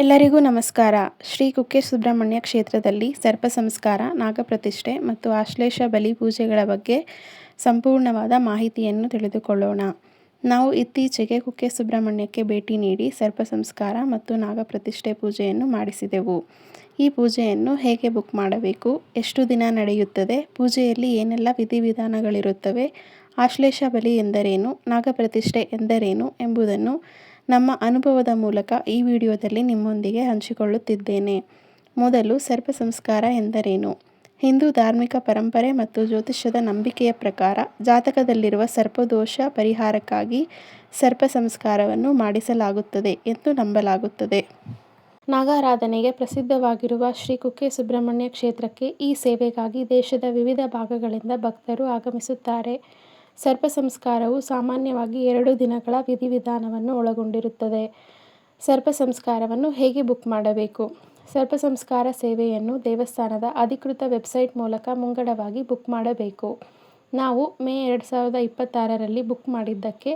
ಎಲ್ಲರಿಗೂ ನಮಸ್ಕಾರ. ಶ್ರೀ ಕುಕ್ಕೆ ಸುಬ್ರಹ್ಮಣ್ಯ ಕ್ಷೇತ್ರದಲ್ಲಿ ಸರ್ಪ ಸಂಸ್ಕಾರ, ನಾಗಪ್ರತಿಷ್ಠೆ ಮತ್ತು ಆಶ್ಲೇಷ ಬಲಿ ಪೂಜೆಗಳ ಬಗ್ಗೆ ಸಂಪೂರ್ಣವಾದ ಮಾಹಿತಿಯನ್ನು ತಿಳಿದುಕೊಳ್ಳೋಣ. ನಾವು ಇತ್ತೀಚೆಗೆ ಕುಕ್ಕೆ ಸುಬ್ರಹ್ಮಣ್ಯಕ್ಕೆ ಭೇಟಿ ನೀಡಿ ಸರ್ಪ ಸಂಸ್ಕಾರ ಮತ್ತು ನಾಗಪ್ರತಿಷ್ಠೆ ಪೂಜೆಯನ್ನು ಮಾಡಿಸಿದೆವು. ಈ ಪೂಜೆಯನ್ನು ಹೇಗೆ ಬುಕ್ ಮಾಡಬೇಕು, ಎಷ್ಟು ದಿನ ನಡೆಯುತ್ತದೆ, ಪೂಜೆಯಲ್ಲಿ ಏನೆಲ್ಲ ವಿಧಿವಿಧಾನಗಳಿರುತ್ತವೆ, ಆಶ್ಲೇಷ ಬಲಿ ಎಂದರೇನು, ನಾಗಪ್ರತಿಷ್ಠೆ ಎಂದರೇನು ಎಂಬುದನ್ನು ನಮ್ಮ ಅನುಭವದ ಮೂಲಕ ಈ ವಿಡಿಯೋದಲ್ಲಿ ನಿಮ್ಮೊಂದಿಗೆ ಹಂಚಿಕೊಳ್ಳುತ್ತಿದ್ದೇನೆ. ಮೊದಲು ಸರ್ಪ ಸಂಸ್ಕಾರ ಎಂದರೇನು? ಹಿಂದೂ ಧಾರ್ಮಿಕ ಪರಂಪರೆ ಮತ್ತು ಜ್ಯೋತಿಷ್ಯದ ನಂಬಿಕೆಯ ಪ್ರಕಾರ ಜಾತಕದಲ್ಲಿರುವ ಸರ್ಪದೋಷ ಪರಿಹಾರಕ್ಕಾಗಿ ಸರ್ಪ ಸಂಸ್ಕಾರವನ್ನು ಮಾಡಿಸಲಾಗುತ್ತದೆ ಎಂದು ನಂಬಲಾಗುತ್ತದೆ. ನಾಗಾರಾಧನೆಗೆ ಪ್ರಸಿದ್ಧವಾಗಿರುವ ಶ್ರೀ ಕುಕ್ಕೆ ಸುಬ್ರಹ್ಮಣ್ಯ ಕ್ಷೇತ್ರಕ್ಕೆ ಈ ಸೇವೆಗಾಗಿ ದೇಶದ ವಿವಿಧ ಭಾಗಗಳಿಂದ ಭಕ್ತರು ಆಗಮಿಸುತ್ತಾರೆ. ಸರ್ಪ ಸಂಸ್ಕಾರವು ಸಾಮಾನ್ಯವಾಗಿ 2 ದಿನಗಳ ವಿಧಿವಿಧಾನವನ್ನು ಒಳಗೊಂಡಿರುತ್ತದೆ. ಸರ್ಪ ಸಂಸ್ಕಾರವನ್ನು ಹೇಗೆ ಬುಕ್ ಮಾಡಬೇಕು? ಸರ್ಪ ಸಂಸ್ಕಾರ ಸೇವೆಯನ್ನು ದೇವಸ್ಥಾನದ ಅಧಿಕೃತ ವೆಬ್ಸೈಟ್ ಮೂಲಕ ಮುಂಗಡವಾಗಿ ಬುಕ್ ಮಾಡಬೇಕು. ನಾವು ಮೇ 2026ರಲ್ಲಿ ಬುಕ್ ಮಾಡಿದ್ದಕ್ಕೆ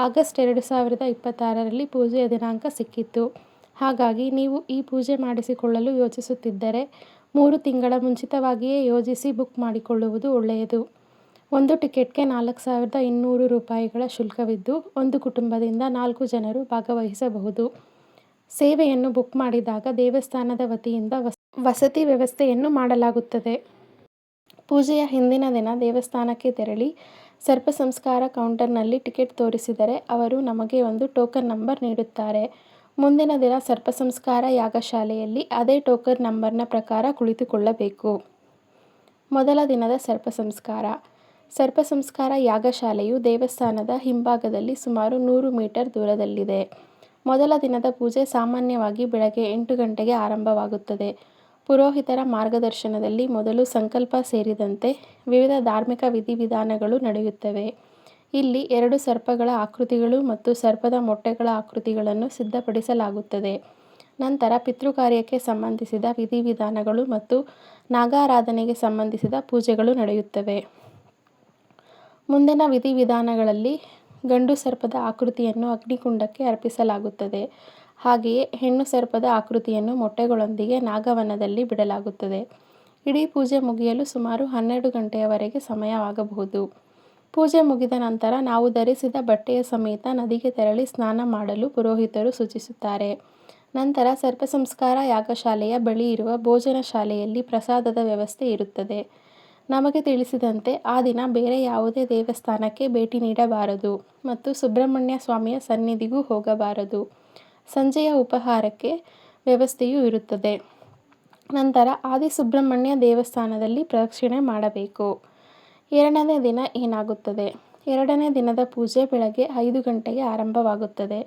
ಆಗಸ್ಟ್ 2026ರಲ್ಲಿ ಪೂಜೆಯ ದಿನಾಂಕ ಸಿಕ್ಕಿತ್ತು. ಹಾಗಾಗಿ ನೀವು ಈ ಪೂಜೆ ಮಾಡಿಸಿಕೊಳ್ಳಲು ಯೋಚಿಸುತ್ತಿದ್ದರೆ 3 ತಿಂಗಳ ಮುಂಚಿತವಾಗಿಯೇ ಯೋಜಿಸಿ ಬುಕ್ ಮಾಡಿಕೊಳ್ಳುವುದು ಒಳ್ಳೆಯದು. ಒಂದು ಟಿಕೆಟ್ಗೆ 4,200 ರೂಪಾಯಿಗಳ ಶುಲ್ಕವಿದ್ದು, ಒಂದು ಕುಟುಂಬದಿಂದ 4 ಜನರು ಭಾಗವಹಿಸಬಹುದು. ಸೇವೆಯನ್ನು ಬುಕ್ ಮಾಡಿದಾಗ ದೇವಸ್ಥಾನದ ವತಿಯಿಂದ ವಸತಿ ವ್ಯವಸ್ಥೆಯನ್ನು ಮಾಡಲಾಗುತ್ತದೆ. ಪೂಜೆಯ ಹಿಂದಿನ ದಿನ ದೇವಸ್ಥಾನಕ್ಕೆ ತೆರಳಿ ಸರ್ಪ ಸಂಸ್ಕಾರ ಕೌಂಟರ್ನಲ್ಲಿ ಟಿಕೆಟ್ ತೋರಿಸಿದರೆ ಅವರು ನಮಗೆ ಒಂದು ಟೋಕನ್ ನಂಬರ್ ನೀಡುತ್ತಾರೆ. ಮುಂದಿನ ದಿನ ಸರ್ಪ ಸಂಸ್ಕಾರ ಯಾಗಶಾಲೆಯಲ್ಲಿ ಅದೇ ಟೋಕನ್ ನಂಬರ್ನ ಪ್ರಕಾರ ಕುಳಿತುಕೊಳ್ಳಬೇಕು. ಮೊದಲ ದಿನದ ಸರ್ಪ ಸಂಸ್ಕಾರ. ಸರ್ಪ ಸಂಸ್ಕಾರ ಯಾಗಶಾಲೆಯು ದೇವಸ್ಥಾನದ ಹಿಂಭಾಗದಲ್ಲಿ ಸುಮಾರು 100 ಮೀಟರ್ ದೂರದಲ್ಲಿದೆ. ಮೊದಲ ದಿನದ ಪೂಜೆ ಸಾಮಾನ್ಯವಾಗಿ ಬೆಳಗ್ಗೆ 8 ಗಂಟೆಗೆ ಆರಂಭವಾಗುತ್ತದೆ. ಪುರೋಹಿತರ ಮಾರ್ಗದರ್ಶನದಲ್ಲಿ ಮೊದಲು ಸಂಕಲ್ಪ ಸೇರಿದಂತೆ ವಿವಿಧ ಧಾರ್ಮಿಕ ವಿಧಿವಿಧಾನಗಳು ನಡೆಯುತ್ತವೆ. ಇಲ್ಲಿ 2 ಸರ್ಪಗಳ ಆಕೃತಿಗಳು ಮತ್ತು ಸರ್ಪದ ಮೊಟ್ಟೆಗಳ ಆಕೃತಿಗಳನ್ನು ಸಿದ್ಧಪಡಿಸಲಾಗುತ್ತದೆ. ನಂತರ ಪಿತೃಕಾರ್ಯಕ್ಕೆ ಸಂಬಂಧಿಸಿದ ವಿಧಿವಿಧಾನಗಳು ಮತ್ತು ನಾಗಾರಾಧನೆಗೆ ಸಂಬಂಧಿಸಿದ ಪೂಜೆಗಳು ನಡೆಯುತ್ತವೆ. ಮುಂದಿನ ವಿಧಿವಿಧಾನಗಳಲ್ಲಿ ಗಂಡು ಸರ್ಪದ ಆಕೃತಿಯನ್ನು ಅಗ್ನಿಕುಂಡಕ್ಕೆ ಅರ್ಪಿಸಲಾಗುತ್ತದೆ. ಹಾಗೆಯೇ ಹೆಣ್ಣು ಸರ್ಪದ ಆಕೃತಿಯನ್ನು ಮೊಟ್ಟೆಗಳೊಂದಿಗೆ ನಾಗವನದಲ್ಲಿ ಬಿಡಲಾಗುತ್ತದೆ. ಇಡೀ ಪೂಜೆ ಮುಗಿಯಲು ಸುಮಾರು 12 ಗಂಟೆಯವರೆಗೆ ಸಮಯವಾಗಬಹುದು. ಪೂಜೆ ಮುಗಿದ ನಂತರ ನಾವು ಧರಿಸಿದ ಬಟ್ಟೆಯ ಸಮೇತ ನದಿಗೆ ತೆರಳಿ ಸ್ನಾನ ಮಾಡಲು ಪುರೋಹಿತರು ಸೂಚಿಸುತ್ತಾರೆ. ನಂತರ ಸರ್ಪ ಸಂಸ್ಕಾರ ಯಾಗಶಾಲೆಯ ಬಳಿ ಇರುವ ಭೋಜನ ಶಾಲೆಯಲ್ಲಿ ಪ್ರಸಾದದ ವ್ಯವಸ್ಥೆ ಇರುತ್ತದೆ. ನಮಗೆ ತಿಳಿಸಿದಂತೆ ಆ ದಿನ ಬೇರೆ ಯಾವುದೇ ದೇವಸ್ಥಾನಕ್ಕೆ ಭೇಟಿ ನೀಡಬಾರದು ಮತ್ತು ಸುಬ್ರಹ್ಮಣ್ಯ ಸ್ವಾಮಿಯ ಸನ್ನಿಧಿಗೂ ಹೋಗಬಾರದು. ಸಂಜೆಯ ಉಪಹಾರಕ್ಕೆ ವ್ಯವಸ್ಥೆಯೂ ಇರುತ್ತದೆ. ನಂತರ ಆದಿಸುಬ್ರಹ್ಮಣ್ಯ ದೇವಸ್ಥಾನದಲ್ಲಿ ಪ್ರದಕ್ಷಿಣೆ ಮಾಡಬೇಕು. 2ನೇ ದಿನ ಏನಾಗುತ್ತದೆ? 2ನೇ ದಿನದ ಪೂಜೆ ಬೆಳಗ್ಗೆ 5 ಗಂಟೆಗೆ ಆರಂಭವಾಗುತ್ತದೆ.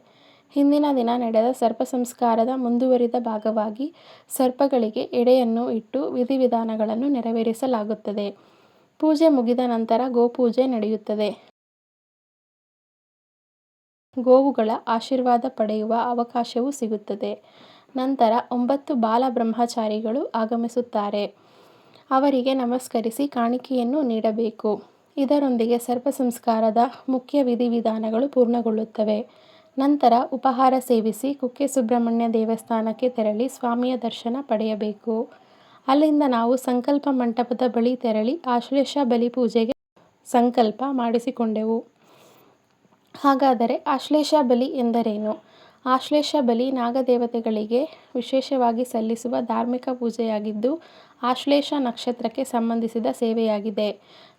ಹಿಂದಿನ ದಿನ ನಡೆದ ಸರ್ಪ ಸಂಸ್ಕಾರದ ಮುಂದುವರಿದ ಭಾಗವಾಗಿ ಸರ್ಪಗಳಿಗೆ ಎಡೆಯನ್ನು ಇಟ್ಟು ವಿಧಿವಿಧಾನಗಳನ್ನು ನೆರವೇರಿಸಲಾಗುತ್ತದೆ. ಪೂಜೆ ಮುಗಿದ ನಂತರ ಗೋಪೂಜೆ ನಡೆಯುತ್ತದೆ. ಗೋವುಗಳ ಆಶೀರ್ವಾದ ಪಡೆಯುವ ಅವಕಾಶವೂ ಸಿಗುತ್ತದೆ. ನಂತರ 9 ಬಾಲ ಬ್ರಹ್ಮಚಾರಿಗಳು ಆಗಮಿಸುತ್ತಾರೆ. ಅವರಿಗೆ ನಮಸ್ಕರಿಸಿ ಕಾಣಿಕೆಯನ್ನು ನೀಡಬೇಕು. ಇದರೊಂದಿಗೆ ಸರ್ಪ ಸಂಸ್ಕಾರದ ಮುಖ್ಯ ವಿಧಿವಿಧಾನಗಳು ಪೂರ್ಣಗೊಳ್ಳುತ್ತವೆ. ನಂತರ ಉಪಹಾರ ಸೇವಿಸಿ ಕುಕ್ಕೆ ಸುಬ್ರಹ್ಮಣ್ಯ ದೇವಸ್ಥಾನಕ್ಕೆ ತೆರಳಿ ಸ್ವಾಮಿಯ ದರ್ಶನ ಪಡೆಯಬೇಕು. ಅಲ್ಲಿಂದ ನಾವು ಸಂಕಲ್ಪ ಮಂಟಪದ ಬಳಿ ತೆರಳಿ ಆಶ್ಲೇಷ ಬಲಿ ಪೂಜೆಗೆ ಸಂಕಲ್ಪ ಮಾಡಿಸಿಕೊಂಡೆವು. ಹಾಗಾದರೆ ಆಶ್ಲೇಷ ಬಲಿ ಎಂದರೇನು? ಆಶ್ಲೇಷ ಬಲಿ ನಾಗದೇವತೆಗಳಿಗೆ ವಿಶೇಷವಾಗಿ ಸಲ್ಲಿಸುವ ಧಾರ್ಮಿಕ ಪೂಜೆಯಾಗಿದ್ದು, ಆಶ್ಲೇಷ ನಕ್ಷತ್ರಕ್ಕೆ ಸಂಬಂಧಿಸಿದ ಸೇವೆಯಾಗಿದೆ.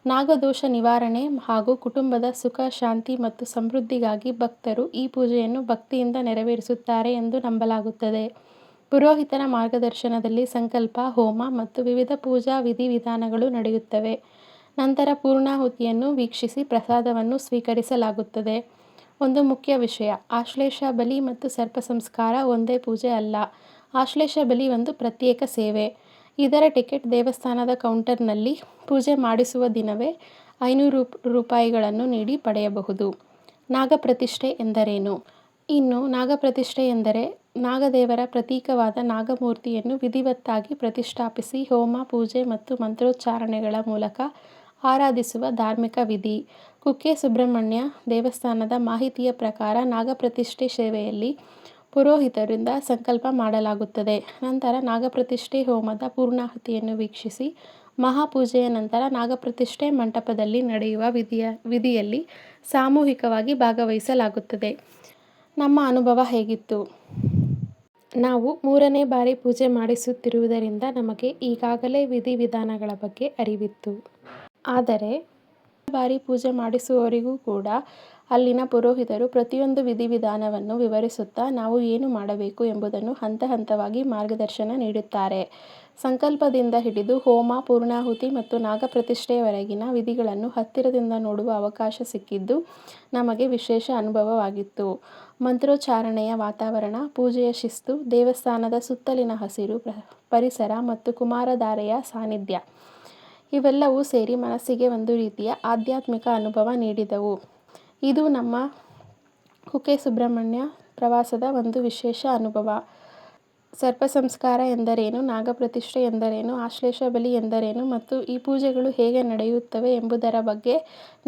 ನಾಗದೋಷ ನಿವಾರಣೆ ಹಾಗೂ ಕುಟುಂಬದ ಸುಖ, ಶಾಂತಿ ಮತ್ತು ಸಮೃದ್ಧಿಗಾಗಿ ಭಕ್ತರು ಈ ಪೂಜೆಯನ್ನು ಭಕ್ತಿಯಿಂದ ನೆರವೇರಿಸುತ್ತಾರೆ ಎಂದು ನಂಬಲಾಗುತ್ತದೆ. ಪುರೋಹಿತರ ಮಾರ್ಗದರ್ಶನದಲ್ಲಿ ಸಂಕಲ್ಪ, ಹೋಮ ಮತ್ತು ವಿವಿಧ ಪೂಜಾ ವಿಧಿವಿಧಾನಗಳು ನಡೆಯುತ್ತವೆ. ನಂತರ ಪೂರ್ಣಾಹುತಿಯನ್ನು ವೀಕ್ಷಿಸಿ ಪ್ರಸಾದವನ್ನು ಸ್ವೀಕರಿಸಲಾಗುತ್ತದೆ. ಒಂದು ಮುಖ್ಯ ವಿಷಯ: ಆಶ್ಲೇಷ ಬಲಿ ಮತ್ತು ಸರ್ಪ ಸಂಸ್ಕಾರ ಒಂದೇ ಪೂಜೆ ಅಲ್ಲ. ಆಶ್ಲೇಷ ಬಲಿ ಒಂದು ಪ್ರತ್ಯೇಕ ಸೇವೆ. ಇದರ ಟಿಕೆಟ್ ದೇವಸ್ಥಾನದ ಕೌಂಟರ್ನಲ್ಲಿ ಪೂಜೆ ಮಾಡಿಸುವ ದಿನವೇ 500 ರೂಪಾಯಿಗಳನ್ನು ನೀಡಿ ಪಡೆಯಬಹುದು. ನಾಗಪ್ರತಿಷ್ಠೆ ಎಂದರೇನು? ಇನ್ನು ನಾಗಪ್ರತಿಷ್ಠೆ ಎಂದರೆ ನಾಗದೇವರ ಪ್ರತೀಕವಾದ ನಾಗಮೂರ್ತಿಯನ್ನು ವಿಧಿವತ್ತಾಗಿ ಪ್ರತಿಷ್ಠಾಪಿಸಿ ಹೋಮ, ಪೂಜೆ ಮತ್ತು ಮಂತ್ರೋಚ್ಚಾರಣೆಗಳ ಮೂಲಕ ಆರಾಧಿಸುವ ಧಾರ್ಮಿಕ ವಿಧಿ. ಕುಕ್ಕೆ ಸುಬ್ರಹ್ಮಣ್ಯ ದೇವಸ್ಥಾನದ ಮಾಹಿತಿಯ ಪ್ರಕಾರ ನಾಗಪ್ರತಿಷ್ಠೆ ಸೇವೆಯಲ್ಲಿ ಪುರೋಹಿತರಿಂದ ಸಂಕಲ್ಪ ಮಾಡಲಾಗುತ್ತದೆ. ನಂತರ ನಾಗಪ್ರತಿಷ್ಠೆ ಹೋಮದ ಪೂರ್ಣಾಹುತಿಯನ್ನು ವೀಕ್ಷಿಸಿ ಮಹಾಪೂಜೆಯ ನಂತರ ನಾಗಪ್ರತಿಷ್ಠೆ ಮಂಟಪದಲ್ಲಿ ನಡೆಯುವ ವಿಧಿಯಲ್ಲಿ ಸಾಮೂಹಿಕವಾಗಿ ಭಾಗವಹಿಸಲಾಗುತ್ತದೆ. ನಮ್ಮ ಅನುಭವ ಹೇಗಿತ್ತು? ನಾವು 3ನೇ ಬಾರಿ ಪೂಜೆ ಮಾಡಿಸುತ್ತಿರುವುದರಿಂದ ನಮಗೆ ಈಗಾಗಲೇ ವಿಧಿವಿಧಾನಗಳ ಬಗ್ಗೆ ಅರಿವಿತ್ತು. ಆದರೆ ಬಾರಿ ಪೂಜೆ ಮಾಡಿಸುವವರಿಗೂ ಕೂಡ ಅಲ್ಲಿನ ಪುರೋಹಿತರು ಪ್ರತಿಯೊಂದು ವಿಧಿವಿಧಾನವನ್ನು ವಿವರಿಸುತ್ತಾ ನಾವು ಏನು ಮಾಡಬೇಕು ಎಂಬುದನ್ನು ಹಂತ ಹಂತವಾಗಿ ಮಾರ್ಗದರ್ಶನ ನೀಡುತ್ತಾರೆ. ಸಂಕಲ್ಪದಿಂದ ಹಿಡಿದು ಹೋಮ, ಪೂರ್ಣಾಹುತಿ ಮತ್ತು ನಾಗಪ್ರತಿಷ್ಠೆಯವರೆಗಿನ ವಿಧಿಗಳನ್ನು ಹತ್ತಿರದಿಂದ ನೋಡುವ ಅವಕಾಶ ಸಿಕ್ಕಿದ್ದು ನಮಗೆ ವಿಶೇಷ ಅನುಭವವಾಗಿತ್ತು. ಮಂತ್ರೋಚ್ಚಾರಣೆಯ ವಾತಾವರಣ, ಪೂಜೆಯ ಶಿಸ್ತು, ದೇವಸ್ಥಾನದ ಸುತ್ತಲಿನ ಹಸಿರು ಪರಿಸರ ಮತ್ತು ಕುಮಾರಧಾರೆಯ ಸಾನ್ನಿಧ್ಯ ಇವೆಲ್ಲವೂ ಸೇರಿ ಮನಸ್ಸಿಗೆ ಒಂದು ರೀತಿಯ ಆಧ್ಯಾತ್ಮಿಕ ಅನುಭವ ನೀಡಿದವು. ಇದು ನಮ್ಮ ಕುಕ್ಕೆ ಸುಬ್ರಹ್ಮಣ್ಯ ಪ್ರವಾಸದ ಒಂದು ವಿಶೇಷ ಅನುಭವ. ಸರ್ಪಸಂಸ್ಕಾರ ಎಂದರೇನು, ನಾಗಪ್ರತಿಷ್ಠೆ ಎಂದರೇನು, ಆಶ್ಲೇಷ ಬಲಿ ಎಂದರೇನು ಮತ್ತು ಈ ಪೂಜೆಗಳು ಹೇಗೆ ನಡೆಯುತ್ತವೆ ಎಂಬುದರ ಬಗ್ಗೆ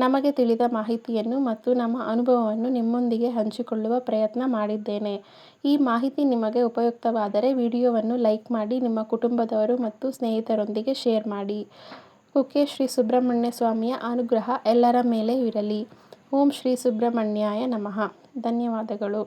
ನಮಗೆ ತಿಳಿದ ಮಾಹಿತಿಯನ್ನು ಮತ್ತು ನಮ್ಮ ಅನುಭವವನ್ನು ನಿಮ್ಮೊಂದಿಗೆ ಹಂಚಿಕೊಳ್ಳುವ ಪ್ರಯತ್ನ ಮಾಡಿದ್ದೇನೆ. ಈ ಮಾಹಿತಿ ನಿಮಗೆ ಉಪಯುಕ್ತವಾದರೆ ವಿಡಿಯೋವನ್ನು ಲೈಕ್ ಮಾಡಿ, ನಿಮ್ಮ ಕುಟುಂಬದವರು ಮತ್ತು ಸ್ನೇಹಿತರೊಂದಿಗೆ ಶೇರ್ ಮಾಡಿ. ಕುಕ್ಕೆ ಶ್ರೀ ಸುಬ್ರಹ್ಮಣ್ಯ ಸ್ವಾಮಿಯ ಅನುಗ್ರಹ ಎಲ್ಲರ ಮೇಲೆ ಇರಲಿ. ಓಂ ಶ್ರೀ ಸುಬ್ರಹ್ಮಣ್ಯಾಯ ನಮಃ. ಧನ್ಯವಾದಗಳು.